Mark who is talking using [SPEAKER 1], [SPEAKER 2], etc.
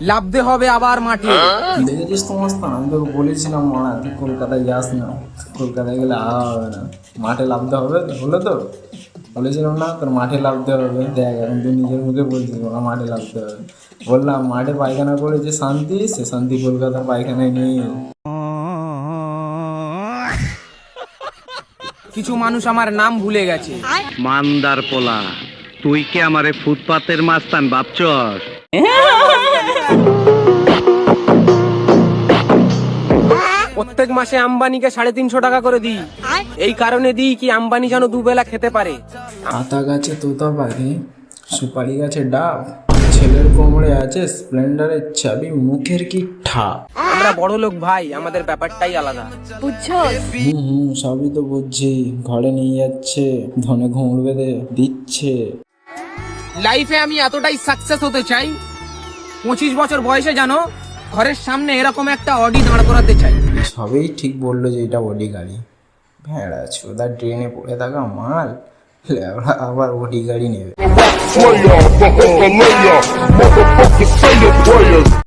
[SPEAKER 1] লাফতে হবে আবার মাঠে।
[SPEAKER 2] দেখেছিস তো মস্তান, আমি তোকে বলেছিলাম মারা তুই কলকাতায় যাস না, কলকাতায় গেলে হবে না, মাঠে লাফতে হবে। হলো তো বলেছিলাম না তোর মাঠে লাফতে হবে। দেখ এখন তুই নিজের মুখে বলছিস ওরা মাঠে লাফতে হবে। বললাম মাঠে পায়খানা করে যে শান্তি, সে শান্তি কলকাতার পায়খানায় নেই।
[SPEAKER 1] কিছু মানুষ আমার নাম ভুলে গেছে।
[SPEAKER 3] মান্দার পোলা, তুই কি আমারে ফুটপাতের মাস্তান ভাবছস?
[SPEAKER 1] প্রত্যেক মাসে আম্বানিকে 350 টাকা করে দিই। এই কারণে দিই কি আম্বানি যেন দুবেলা খেতে পারে।
[SPEAKER 2] আতা গাছে তোতা পাখি, সুপারি গাছে ডাব, ছেলের কোমরে আছে স্প্লেন্ডারের চাবি, মুখের কি ঠাপ।
[SPEAKER 1] আমরা বড় লোক ভাই, আমাদের ব্যাপারটাই আলাদা।
[SPEAKER 2] সবই তো বুঝছি। ঘরে নিয়ে যাচ্ছে, ধনে ঘুমড় বেঁধে দিচ্ছে।
[SPEAKER 1] লাইফে আমি এতটাই সাকসেস হতে চাই, 25 বছর বয়সে জানো ঘরের সামনে এরকম একটা অডি দাঁড় করাতে চাই।
[SPEAKER 2] সবই ঠিক বললো যে এটা ওডি গাড়ি। ভেড়া ছোদা ট্রেনে পড়ে থাকা মাল লেবড়া আবার ওডি গাড়ি নেবে।